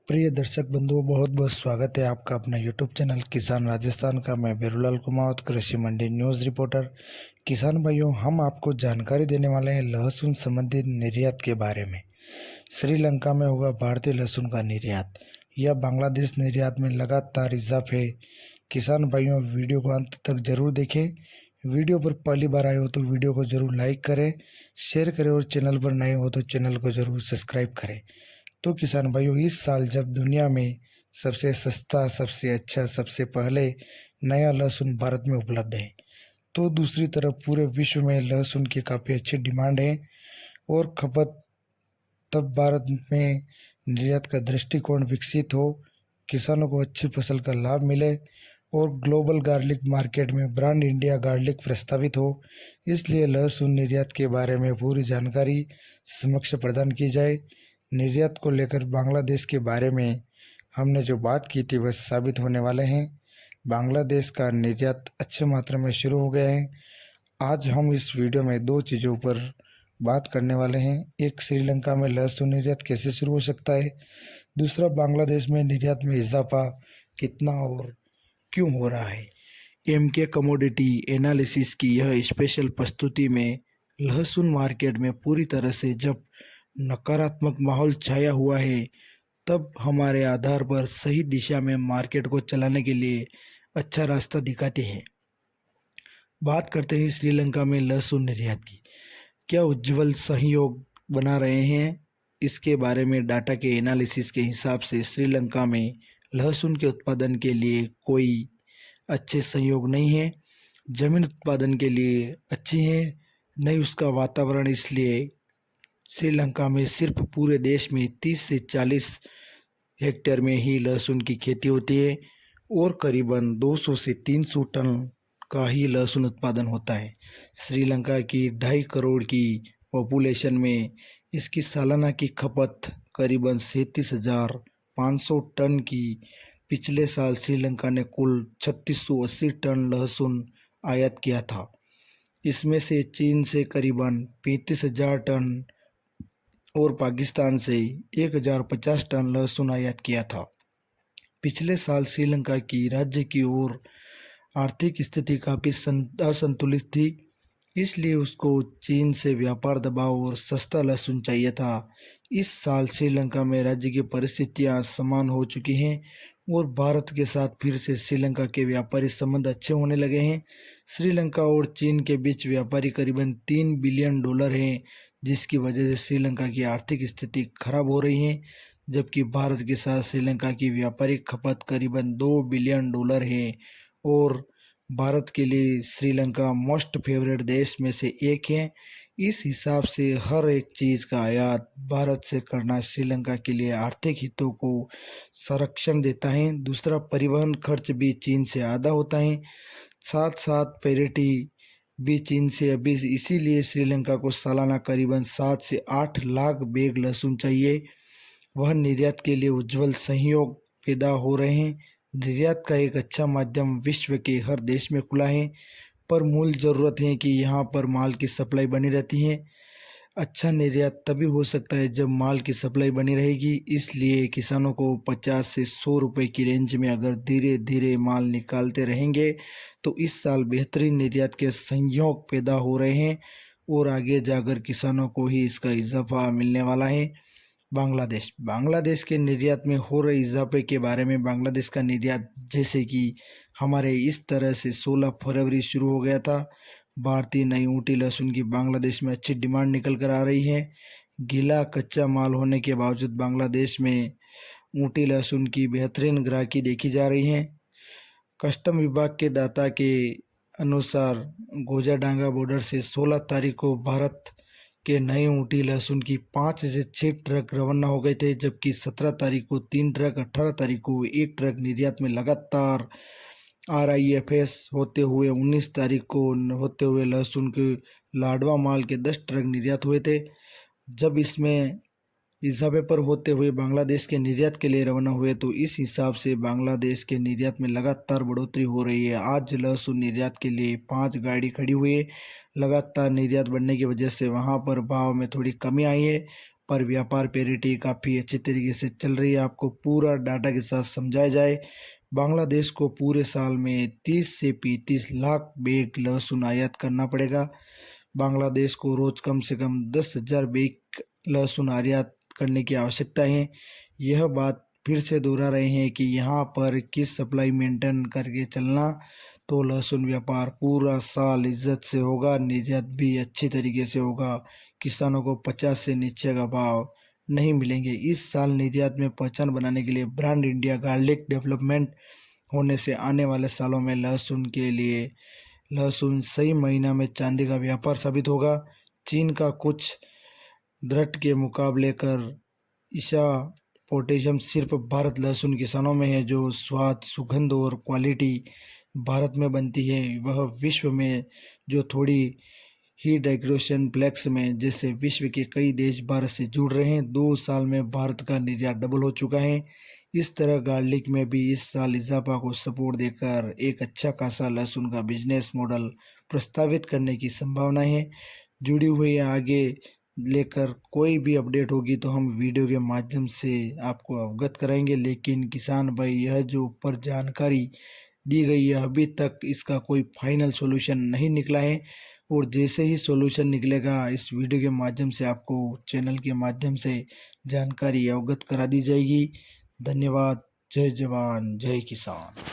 प्रिय दर्शक बंधुओं, बहुत बहुत स्वागत है आपका अपना यूट्यूब चैनल किसान राजस्थान का। मैं बेरूलाल कुमावत, कृषि मंडी न्यूज़ रिपोर्टर। किसान भाइयों, हम आपको जानकारी देने वाले हैं लहसुन संबंधित निर्यात के बारे में। श्रीलंका में होगा भारतीय लहसुन का निर्यात या बांग्लादेश निर्यात में लगातार इजाफे। किसान भाइयों, वीडियो को अंत तक जरूर देखें। वीडियो पर पहली बार आए हो तो वीडियो को जरूर लाइक करें, शेयर करें और चैनल पर नए हो तो चैनल को जरूर सब्सक्राइब करें। तो किसान भाइयों, इस साल जब दुनिया में सबसे सस्ता, सबसे अच्छा, सबसे पहले नया लहसुन भारत में उपलब्ध है, तो दूसरी तरफ पूरे विश्व में लहसुन की काफ़ी अच्छी डिमांड है और खपत। तब भारत में निर्यात का दृष्टिकोण विकसित हो, किसानों को अच्छी फसल का लाभ मिले और ग्लोबल गार्लिक मार्केट में ब्रांड इंडिया गार्लिक प्रस्तावित हो। इसलिए लहसुन निर्यात के बारे में पूरी जानकारी समक्ष प्रदान की जाए। निर्यात को लेकर बांग्लादेश के बारे में हमने जो बात की थी वह साबित होने वाले हैं। बांग्लादेश का निर्यात अच्छे मात्रा में शुरू हो गया है। आज हम इस वीडियो में दो चीज़ों पर बात करने वाले हैं। एक, श्रीलंका में लहसुन निर्यात कैसे शुरू हो सकता है। दूसरा, बांग्लादेश में निर्यात में इजाफा कितना और क्यों हो रहा है। एमके कमोडिटी एनालिसिस की यह स्पेशल प्रस्तुति में लहसुन मार्केट में पूरी तरह से जब नकारात्मक माहौल छाया हुआ है, तब हमारे आधार पर सही दिशा में मार्केट को चलाने के लिए अच्छा रास्ता दिखाते हैं। बात करते हैं श्रीलंका में लहसुन निर्यात की। क्या उज्जवल सहयोग बना रहे हैं? इसके बारे में डाटा के एनालिसिस के हिसाब से श्रीलंका में लहसुन के उत्पादन के लिए कोई अच्छे सहयोग नहीं है। जमीन उत्पादन के लिए अच्छी है, नहीं उसका वातावरण। इसलिए श्रीलंका में सिर्फ पूरे देश में 30 से 40 हेक्टेयर में ही लहसुन की खेती होती है और करीबन 200 से 300 टन का ही लहसुन उत्पादन होता है। श्रीलंका की 2.5 करोड़ की पॉपुलेशन में इसकी सालाना की खपत करीबन 37,500 टन की। पिछले साल श्रीलंका ने कुल 3680 टन लहसुन आयात किया था। इसमें से चीन से करीबन 35,000 टन और पाकिस्तान से 1050 टन लहसुन आयात किया था। पिछले साल श्रीलंका की राज्य की ओर आर्थिक स्थिति काफ़ी असंतुलित थी, इसलिए उसको चीन से व्यापार दबाव और सस्ता लहसुन चाहिए था। इस साल श्रीलंका में राज्य की परिस्थितियां समान हो चुकी हैं और भारत के साथ फिर से श्रीलंका के व्यापारी संबंध अच्छे होने लगे हैं। श्रीलंका और चीन के बीच व्यापारी करीबन $3 बिलियन है, जिसकी वजह से श्रीलंका की आर्थिक स्थिति खराब हो रही है, जबकि भारत के साथ श्रीलंका की व्यापारिक खपत करीबन $2 बिलियन है और भारत के लिए श्रीलंका मोस्ट फेवरेट देश में से एक है। इस हिसाब से हर एक चीज़ का आयात भारत से करना श्रीलंका के लिए आर्थिक हितों को संरक्षण देता है। दूसरा, परिवहन खर्च भी चीन से आधा होता है, साथ साथ पेरिटी भी चीन से अभी। इसीलिए श्रीलंका को सालाना करीबन 7 से 8 लाख बैग लहसुन चाहिए। वह निर्यात के लिए उज्जवल सहयोग पैदा हो रहे हैं। निर्यात का एक अच्छा माध्यम विश्व के हर देश में खुला है, पर मूल ज़रूरत है कि यहाँ पर माल की सप्लाई बनी रहती है। अच्छा निर्यात तभी हो सकता है जब माल की सप्लाई बनी रहेगी। इसलिए किसानों को 50 से 100 रुपये की रेंज में अगर धीरे धीरे माल निकालते रहेंगे तो इस साल बेहतरीन निर्यात के संयोग पैदा हो रहे हैं और आगे जाकर किसानों को ही इसका इजाफा मिलने वाला है। बांग्लादेश के निर्यात में हो रहे इजाफे के बारे में, बांग्लादेश का निर्यात जैसे कि हमारे इस तरह से 16 फरवरी शुरू हो गया था। भारतीय नई ऊँटी लहसुन की बांग्लादेश में अच्छी डिमांड निकल कर आ रही है। गीला कच्चा माल होने के बावजूद बांग्लादेश में ऊँटी लहसुन की बेहतरीन ग्राहकी देखी जा रही है। कस्टम विभाग के डाटा के अनुसार गोजाडांगा बॉर्डर से 16 तारीख को भारत के नए ऊँटी लहसुन की 5 से 6 ट्रक रवाना हो गए थे, जबकि 17 तारीख को 3 ट्रक, 18 तारीख को 1 ट्रक निर्यात में लगातार RIFS होते हुए 19 तारीख को होते हुए लहसुन के लाडवा माल के 10 ट्रक निर्यात हुए थे। जब इसमें इजाफे पर होते हुए बांग्लादेश के निर्यात के लिए रवाना हुए तो इस हिसाब से बांग्लादेश के निर्यात में लगातार बढ़ोतरी हो रही है। आज लहसुन निर्यात के लिए 5 गाड़ी खड़ी हुई है। लगातार निर्यात बढ़ने की वजह से वहां पर भाव में थोड़ी कमी आई है। पर व्यापार पैरिटी काफ़ी अच्छी तरीके से चल रही है। आपको पूरा डाटा के साथ समझाया जाए, बांग्लादेश को पूरे साल में 30 से 35 लाख बैग लहसुन आयात करना पड़ेगा। बांग्लादेश को रोज कम से कम 10,000 बैग लहसुन आयात करने की आवश्यकता है। यह बात फिर से दोहरा रहे हैं कि यहाँ पर किस सप्लाई मेंटेन करके चलना, तो लहसुन व्यापार पूरा साल इज्जत से होगा, निर्यात भी अच्छी तरीके से होगा। किसानों को 50 से नीचे का भाव नहीं मिलेंगे। इस साल निर्यात में पहचान बनाने के लिए ब्रांड इंडिया गार्लिक डेवलपमेंट होने से आने वाले सालों में लहसुन के लिए लहसुन सही महीना में चांदी का व्यापार साबित होगा। चीन का कुछ दृढ़ के मुकाबले कर ईसा पोटेशियम सिर्फ भारत लहसुन किसानों में है। जो स्वाद, सुगंध और क्वालिटी भारत में बनती है, वह विश्व में जो थोड़ी ही डेकोरेशन फ्लेक्स में, जैसे विश्व के कई देश भारत से जुड़ रहे हैं। 2 साल में भारत का निर्यात डबल हो चुका है। इस तरह गार्लिक में भी इस साल इजाफा को सपोर्ट देकर एक अच्छा खासा लहसुन का बिजनेस मॉडल प्रस्तावित करने की संभावना है। जुड़ी हुई है। आगे लेकर कोई भी अपडेट होगी तो हम वीडियो के माध्यम से आपको अवगत कराएंगे। लेकिन किसान भाई, यह जो ऊपर जानकारी दी गई है, अभी तक इसका कोई फाइनल सॉल्यूशन नहीं निकला है, और जैसे ही सॉल्यूशन निकलेगा इस वीडियो के माध्यम से आपको चैनल के माध्यम से जानकारी अवगत करा दी जाएगी। धन्यवाद। जय जवान, जय किसान।